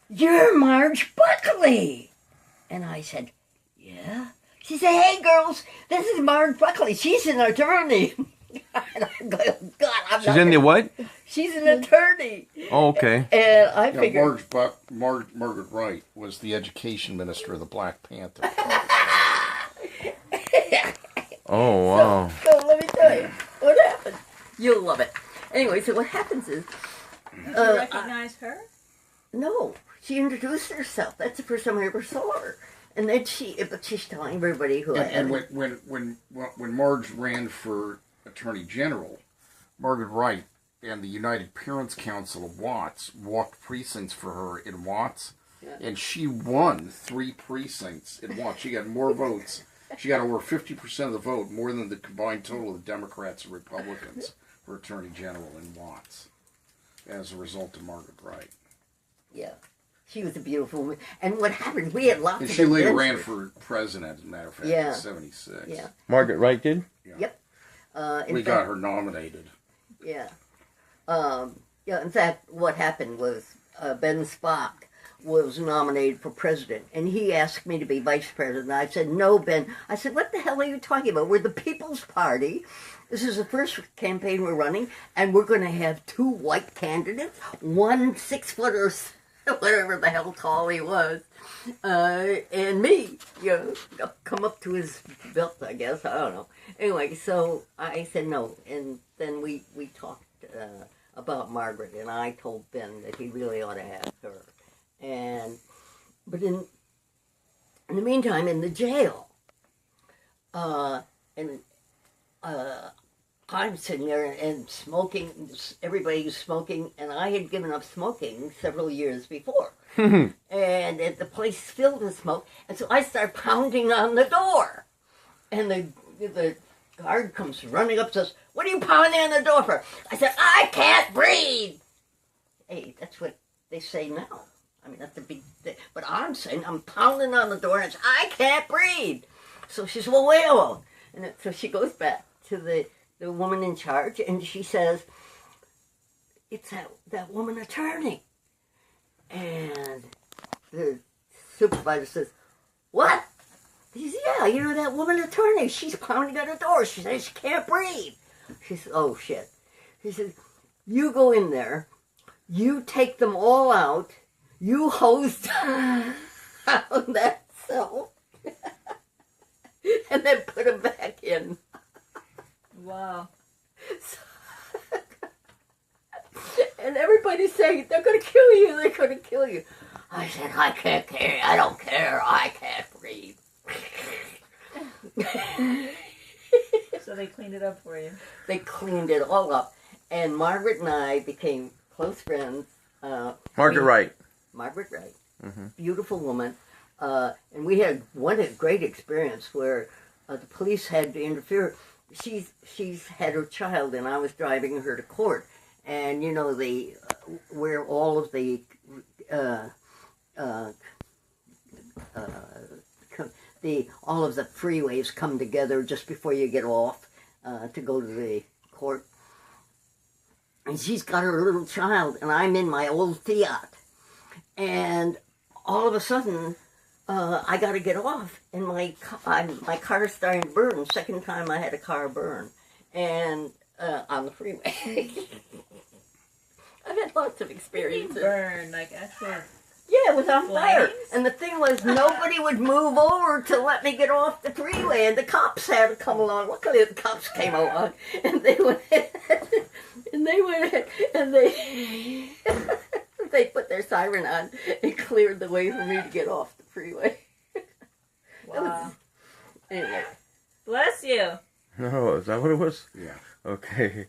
"You're Marge Buckley." And I said, "Yeah." She said, "Hey, girls, this is Marge Buckley. She's an attorney." And I'm going, "Oh, God, I'm She's in the what? She's an attorney." Oh, okay. And I figured... Marguerite was the education minister of the Black Panther. Oh, wow. So let me tell you what happened. You'll love it. Anyway, so what happens is... Did you recognize her? No. She introduced herself. That's the first time I ever saw her. And then but she's telling everybody who And when Marge ran for Attorney General, Marguerite and the United Parents Council of Watts walked precincts for her in Watts, and she won 3 precincts in Watts. She got more votes. She got over 50% of the vote, more than the combined total of the Democrats and Republicans for Attorney General in Watts, as a result of Marguerite. Yeah. She was a beautiful woman. And what happened, we had lots and of she later adventures. ran for president, as a matter of fact, Yeah. in 76. Yeah. Marguerite did? Yeah. Yep. We got her nominated. Yeah. In fact, what happened was Ben Spock was nominated for president, and he asked me to be vice president. I said, "No, Ben." I said, "What the hell are you talking about? We're the People's Party. This is the first campaign we're running, and we're going to have 2 white candidates, 1 6-foot or whatever the hell tall he was, and me, come up to his belt, I guess. I don't know. Anyway, so I said no, and then we talked about Margaret, and I told Ben that he really ought to have her. But in the meantime, in the jail, I'm sitting there and smoking. Everybody's smoking, and I had given up smoking several years before. And the place filled with smoke, and so I start pounding on the door, and the guard comes running up and says, "What are you pounding on the door for?" I said, "I can't breathe." Hey, that's what they say now. I mean, that's a big thing. But I'm saying, I'm pounding on the door, and it's, "I can't breathe." So she says, "Well, wait a minute." And so she goes back to the woman in charge, and she says, "It's that woman attorney." And the supervisor says, "What?" He says, "Yeah, that woman attorney. She's pounding on the door. She says she can't breathe." She says, "Oh, shit." He says, "You go in there. You take them all out. You hose down that cell. And then put them back in." Wow. And everybody's saying, "They're going to kill you. They're going to kill you." I said, "I can't care. I don't care. I can't breathe." So they cleaned it up for you. They cleaned it all up. And Margaret and I became close friends. Marguerite. Margaret Wright. Mm-hmm. Beautiful woman. And we had one great experience where the police had to interfere. She's had her child, and I was driving her to court. And, where all of the all of the freeways come together just before you get off to go to the court. And she's got her little child, and I'm in my old Fiat. And all of a sudden, I got to get off, and my car's starting to burn. Second time I had a car burn, and on the freeway. I've had lots of experiences. Burn, like actually. Yeah, it was on fire. Flames? And the thing was, nobody would move over to let me get off the freeway, and the cops had to come along. Luckily, the cops came along, and they went and they put their siren on and cleared the way for me to get off the freeway. Wow. Anyway. Bless you. Oh, is that what it was? Yeah. Okay.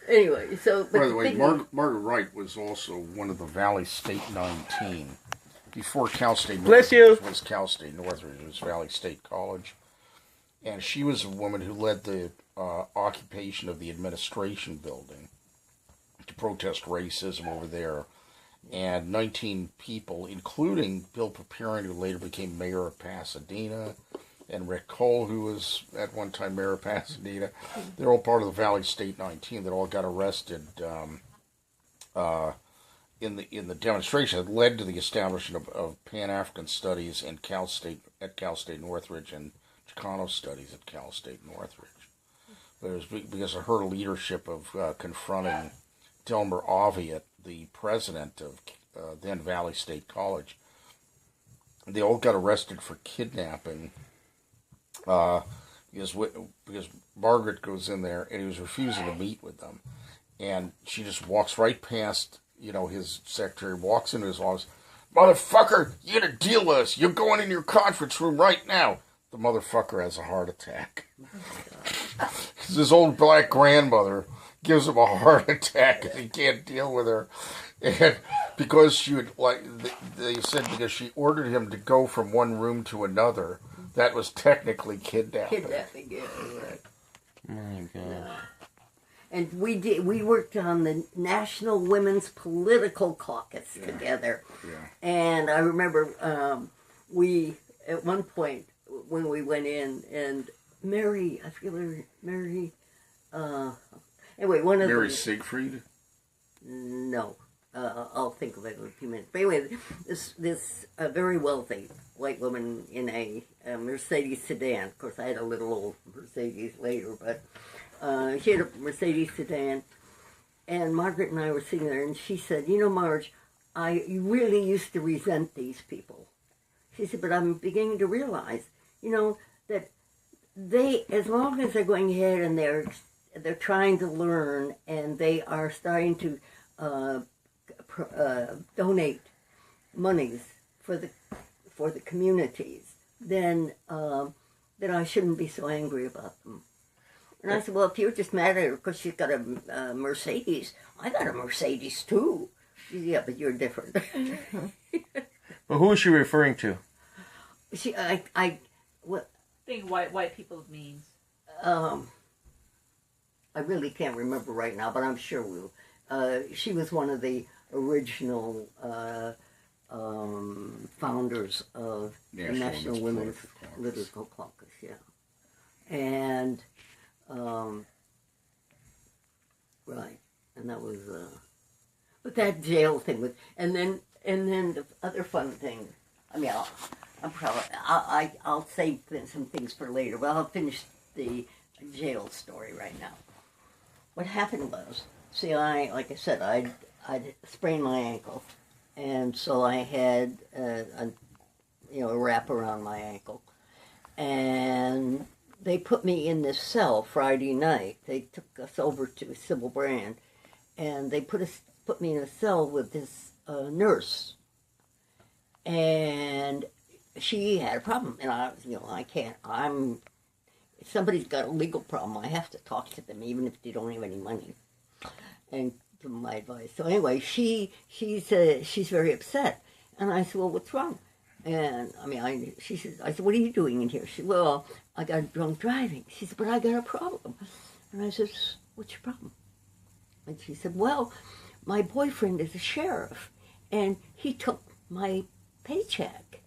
Anyway, so... By the way, Marguerite was also one of the Valley State 19. Before Cal State Bless you. Was Cal State Northridge. It was Valley State College. And she was a woman who led the occupation of the administration building to protest racism over there. And 19 people, including Bill Papirin, who later became mayor of Pasadena, and Rick Cole, who was at one time mayor of Pasadena, they're all part of the Valley State 19 that all got arrested in the demonstration that led to the establishment of Pan-African Studies and Cal State Northridge and Chicano Studies at Cal State Northridge. But it was because of her leadership of confronting Delmer Oviatt, the president of then Valley State College. They all got arrested for kidnapping because Margaret goes in there and he was refusing to meet with them. And she just walks right past, his secretary, walks into his office. Motherfucker, you gotta deal with us. You're going in your conference room right now. The motherfucker has a heart attack. Because his old black grandmother gives him a heart attack and he can't deal with her. And because she would, they said because she ordered him to go from one room to another, that was technically kidnapping. Kidnapping, yeah, right. My God. No. And we worked on the National Women's Political Caucus together. Yeah. And I remember we, at one point, when we went in, and Mary, I forget her, Mary, anyway, one of Mary the... Siegfried? No. I'll think of it in a few minutes. But anyway, this very wealthy white woman in a Mercedes sedan. Of course, I had a little old Mercedes later, but she had a Mercedes sedan. And Margaret and I were sitting there, and she said, Marge, I really used to resent these people. She said, but I'm beginning to realize, that they, as long as they're going ahead and they're trying to learn, and they are starting to donate monies for the communities, then I shouldn't be so angry about them. And I said, well, if you're just mad at her because she's got a Mercedes, I got a Mercedes too. Yeah, but you're different. But who is she referring to? I think white people means. I really can't remember right now, but I'm sure we'll. She was one of the original founders of the National Women's Political Caucus, yeah. And, right, and that was, but that jail thing was, and then the other fun thing, I mean, I'll save some things for later, but I'll finish the jail story right now. What happened was, see, like I said, I'd sprained my ankle, and so I had a wrap around my ankle, and they put me in this cell Friday night. They took us over to Sybil Brand, and they put me in a cell with this nurse, and she had a problem, and I can't. If somebody's got a legal problem, I have to talk to them, even if they don't have any money, and give them my advice. So anyway, she's very upset, and I said, well, what's wrong? And I said, what are you doing in here? She said, well, I got drunk driving. She said, but I got a problem. And I said, what's your problem? And she said, well, my boyfriend is a sheriff, and he took my paycheck,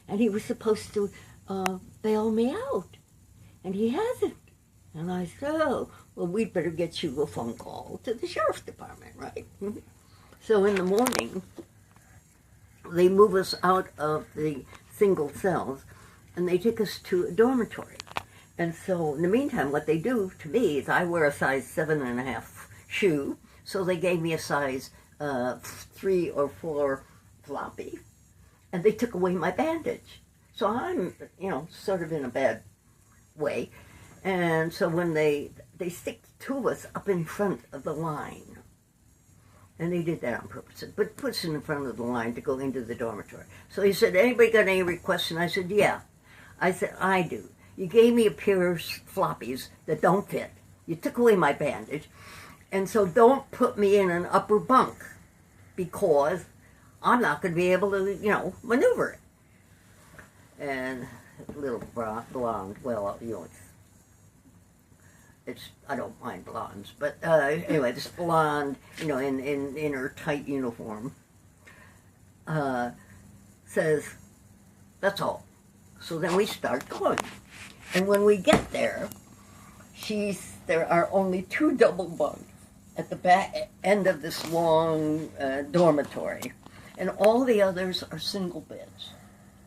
and he was supposed to bail me out. And he hasn't. And I said, oh, well, we'd better get you a phone call to the sheriff's department, right? So in the morning, they move us out of the single cells, and they take us to a dormitory. And so in the meantime, what they do to me is I wear a size 7.5 shoe, so they gave me a size 3 or 4 floppy, and they took away my bandage. So I'm, sort of in a bad way. And so when they stick 2 of us up in front of the line, and they did that on purpose, but puts us in front of the line to go into the dormitory. So he said, anybody got any requests? And I said, yeah. I said, I do. You gave me a pair of floppies that don't fit. You took away my bandage. And so don't put me in an upper bunk, because I'm not going to be able to, maneuver it. And little blonde, well, it's I don't mind blondes, but anyway, this blonde, in her tight uniform, says, that's all. So then we start going. And when we get there, there are only 2 double bunks at the back end of this long dormitory, and all the others are single beds,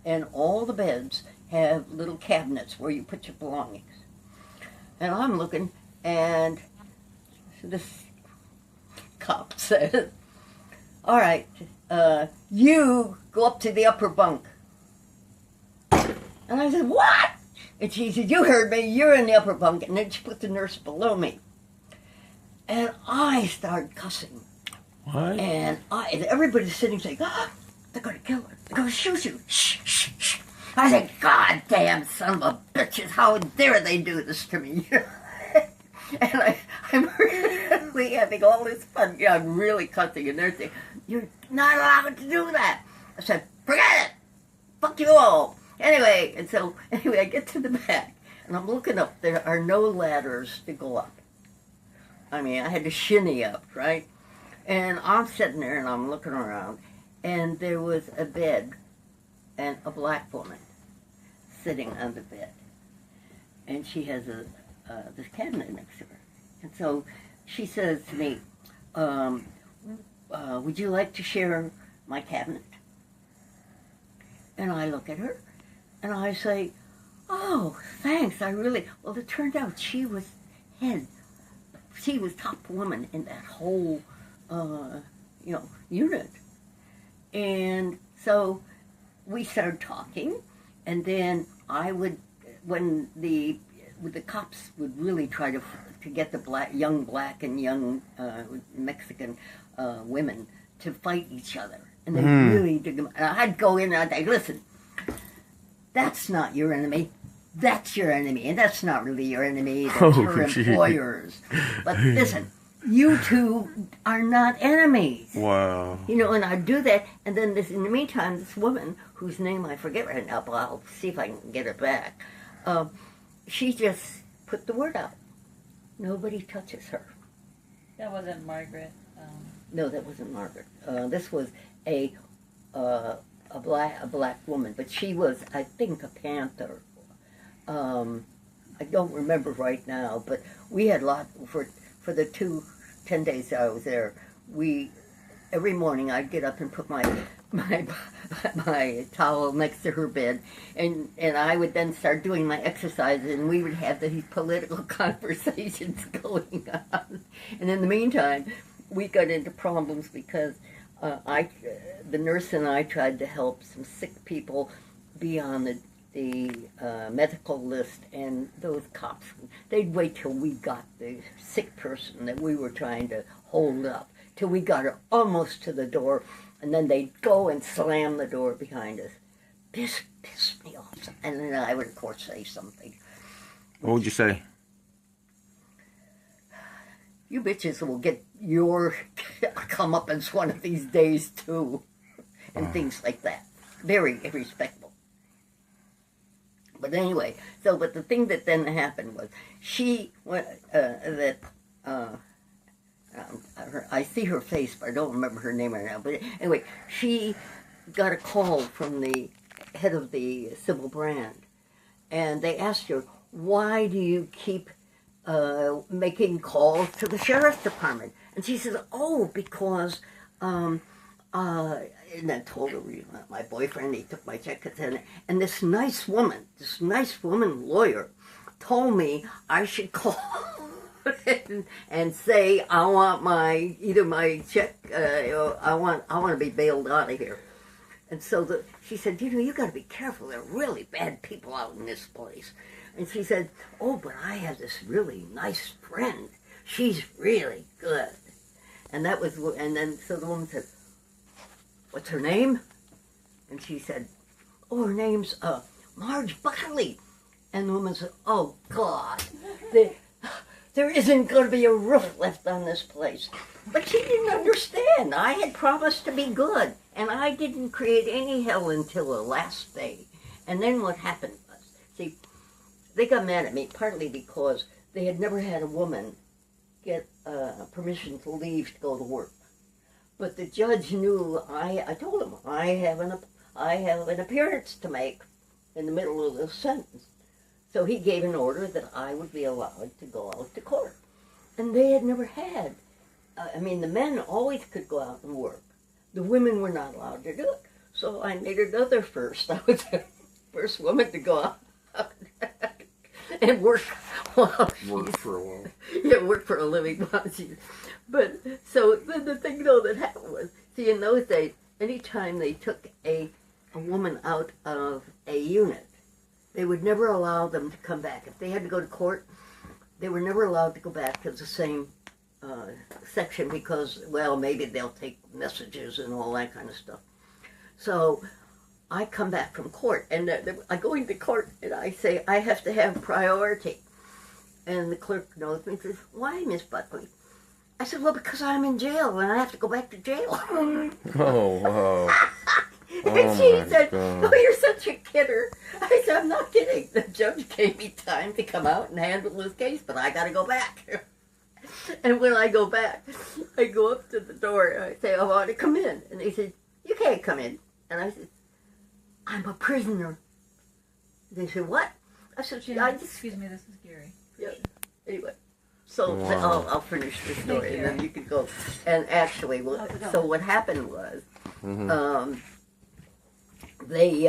and all the beds have little cabinets where you put your belongings. And I'm looking, and this cop says, "All right, you go up to the upper bunk." And I said, "What?" And she said, "You heard me, you're in the upper bunk." And then she put the nurse below me. And I started cussing. What? And everybody's sitting saying, "Oh, they're going to kill her. They're going to shoot you. Shh, shh, shh." I said, "God damn son of a bitches, how dare they do this to me?" And I'm really having all this fun. Yeah, I'm really cussing. And they're saying, "You're not allowed to do that." I said, "Forget it. Fuck you all." Anyway, I get to the back, and I'm looking up. There are no ladders to go up. I mean, I had to shinny up, right? And I'm sitting there, and I'm looking around, and there was a bed, and a black woman sitting on the bed. And she has this cabinet next to her. And so she says to me, "Would you like to share my cabinet?" And I look at her, and I say, "Oh, thanks, I really..." Well, it turned out she was top woman in that whole, unit. And so we started talking, and then when the cops would really try to get the young black and young Mexican women to fight each other. And they really dig them. And I'd go in and I'd say, "Listen, that's not your enemy. That's your enemy. And that's not really your enemy. That's her employers. But listen, you two are not enemies." Wow. And I'd do that. And then in the meantime, this woman, whose name I forget right now, but I'll see if I can get her back, she just put the word out. Nobody touches her. That wasn't Margaret. No, that wasn't Margaret. This was a black woman, but she was, I think, a Panther. I don't remember right now, but we had for the 10 days I was there. Every morning I'd get up and put my towel next to her bed, and I would then start doing my exercises, and we would have these political conversations going on. And in the meantime, we got into problems because the nurse and I tried to help some sick people be on the medical list, and those cops, they'd wait till we got the sick person that we were trying to hold up, till we got her almost to the door, and then they'd go and slam the door behind us. This pissed me off. And then I would, of course, say something. What would you say? "You bitches will get your comeuppance one of these days, too." And things like that. Very irrespectful. But anyway, but the thing that then happened was, I see her face, but I don't remember her name right now. But anyway, she got a call from the head of the civil brand, and they asked her, "Why do you keep making calls to the sheriff's department?" And she says, "Oh, because," and I told her, my boyfriend, he took my check, and this nice woman lawyer, told me I should call and say I want my check, I want to be bailed out of here. And so she said, "You got to be careful. There are really bad people out in this place." And she said, "Oh, but I have this really nice friend. She's really good." And so the woman said, "What's her name?" And she said, "Oh, her name's Marge Buckley." And the woman said, "Oh, God, there isn't going to be a roof left on this place." But she didn't understand. I had promised to be good, and I didn't create any hell until the last day. And then what happened was, see, they got mad at me partly because they had never had a woman get permission to leave to go to work. But the judge knew. I told him I have an appearance to make in the middle of the sentence. So he gave an order that I would be allowed to go out to court. And they had never had I mean, the men always could go out and work. The women were not allowed to do it. So I made another first. I was the first woman to go out and work. Well, Worked for a while. yeah, work for a living. But so then the thing though that happened was, see, in those days, anytime they took a woman out of a unit, they would never allow them to come back. If they had to go to court, they were never allowed to go back to the same section because, well, maybe they'll take messages and all that kind of stuff. So I come back from court, and I go into court, and I say, I have to have priority. And the clerk knows me and says, why, Miss Buckley? I said, well, because I'm in jail, and I have to go back to jail. Oh, wow. And she my said, God. oh, you're such a kidder. I said, I'm not kidding. The judge gave me time to come out and handle this case, but I got to go back. And when I go back, I go up to the door, and I say, I want to come in. And they said, you can't come in. And I said, I'm a prisoner. They said, what? I said, I just... Excuse me, this is Gary. Yeah. Anyway, so Wow. I'll finish the story, and then you can go. And actually, so what happened was, they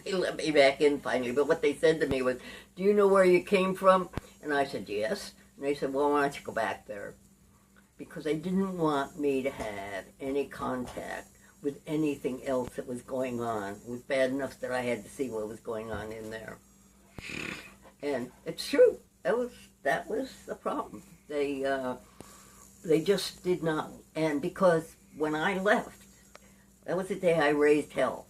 they let me back in finally. But what they said to me was, "Do you know where you came from?" And I said, "Yes." And they said, "Well, why don't you go back there?" Because they didn't want me to have any contact with anything else that was going on. It was bad enough that I had to see what was going on in there. And it's true. That was the problem. They just did not. And because when I left, that was the day I raised hell.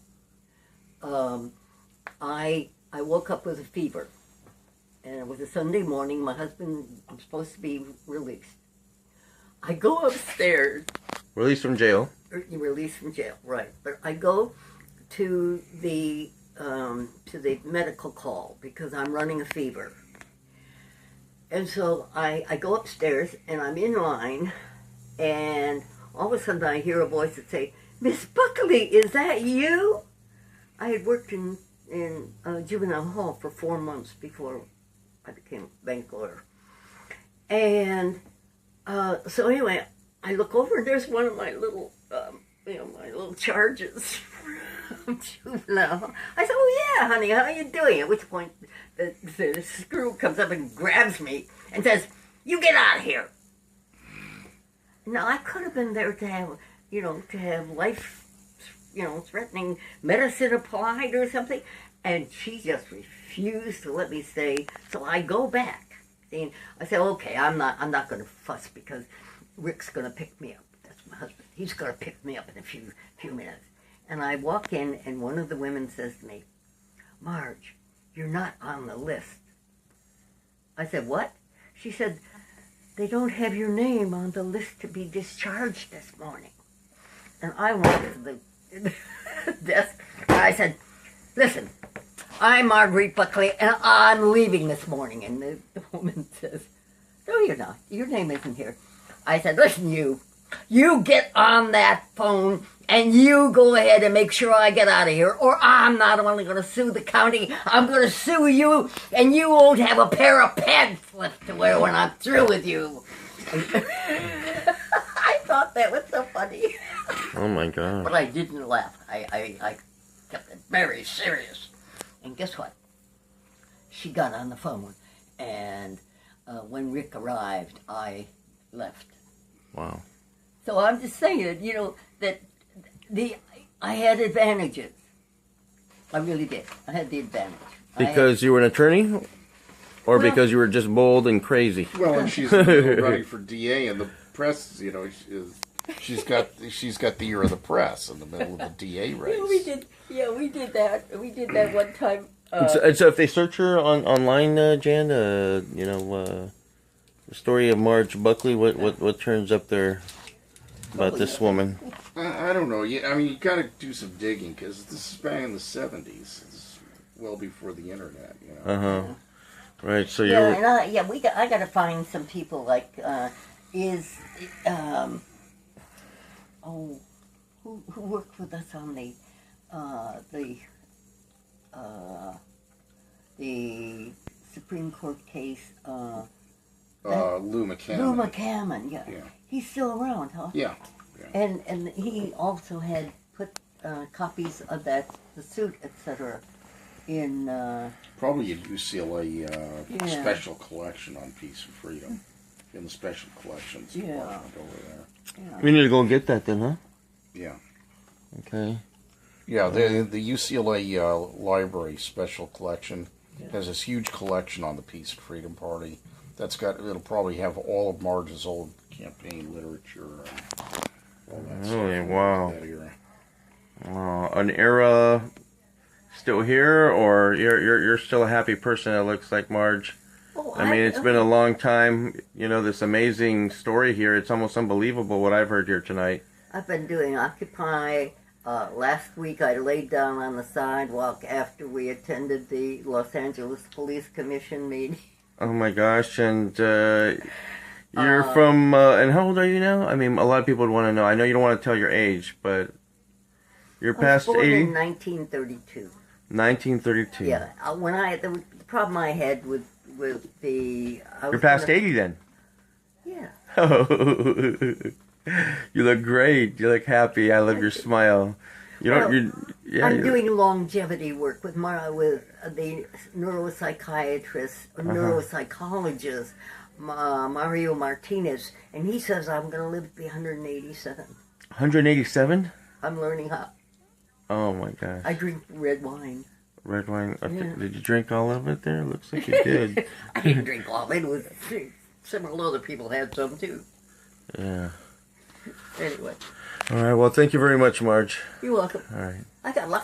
I woke up with a fever, and it was a Sunday morning. My husband was supposed to be released. I go upstairs. Released from jail. Released from jail, right? But I go to the medical call because I'm running a fever. And so I go upstairs and I'm in line, and all of a sudden I hear a voice that say, "Miss Buckley, is that you?" I had worked in juvenile hall for 4 months before I became a bank lawyer. And so anyway, I look over and there's one of my little, my little charges from juvenile. I said, "Oh yeah, honey, how are you doing?" At which point the screw comes up and grabs me and says, "You get out of here." Now I could have been there to have life, threatening medicine applied or something, and she just refused to let me stay. So I go back. And I said, "Okay, I'm not going to fuss because Rick's going to pick me up. That's my husband. He's going to pick me up in a few minutes." And I walk in, and one of the women says to me, "Marge, you're not on the list." I said, "What?" She said, "They don't have your name on the list to be discharged this morning." And I went to the desk, and I said, "Listen, I'm Marguerite Buckley, and I'm leaving this morning." And the woman says, "No, you're not. Your name isn't here." I said, "Listen, you get on that phone and you go ahead and make sure I get out of here, or I'm not only going to sue the county, I'm going to sue you, and you won't have a pair of pants left to wear when I'm through with you." I thought that was so funny. Oh my God. But I didn't laugh. I kept it very serious. And guess what? She got on the phone, and when Rick arrived, I left. Wow. So I'm just saying, that I had advantages. I really did. I had the advantage. Because you were an attorney? Or because you were just bold and crazy? Well, and she's running for DA, and the press, she's got the ear of the press in the middle of the DA race. We did that. We did that one time. And so if they search her online, Jan, the story of Marge Buckley, what turns up there about this woman? I don't know. Yeah, I mean, you got to do some digging because this is back in the 70s. This is well before the internet. Right. So I got to find some people like who worked with us on the Supreme Court case. Lou McCann. Lou McCammon, yeah. Yeah. He's still around, huh? Yeah. And he also had put copies of the suit, etc. in... Probably a UCLA Yeah. special collection on Peace and Freedom. In the special collections Yeah. department over there. Yeah. We need to go get that then, huh? Yeah. Okay. Yeah, the UCLA library special collection has this huge collection on the Peace and Freedom Party. It'll probably have all of Marge's old campaign literature and all that stuff. Really? from Wow. that era. An era still here, or you're still a happy person, it looks like, Marge. Oh, I mean, it's been a long time. You know, this amazing story here. It's almost unbelievable what I've heard here tonight. I've been doing Occupy. Last week I laid down on the sidewalk after we attended the Los Angeles Police Commission meeting. Oh my gosh, and you're from, and how old are you now? I mean, a lot of people would want to know. I know you don't want to tell your age, but you're past I was born 80? in 1932. 1932. Yeah, the problem I had with the... You're past 80 then? Yeah. You look great. You look happy. I love your smile. I'm doing longevity work with the neuropsychiatrist, neuropsychologist, Mario Martinez, and he says I'm going to live to be 187. 187? I'm learning how. Oh my gosh. I drink red wine. Red wine. Yeah. Did you drink all of it there? Looks like you did. I didn't drink all of it. Several other people had some too. Yeah. Anyway. All right. Well, thank you very much, Marge. You're welcome. All right. I got lots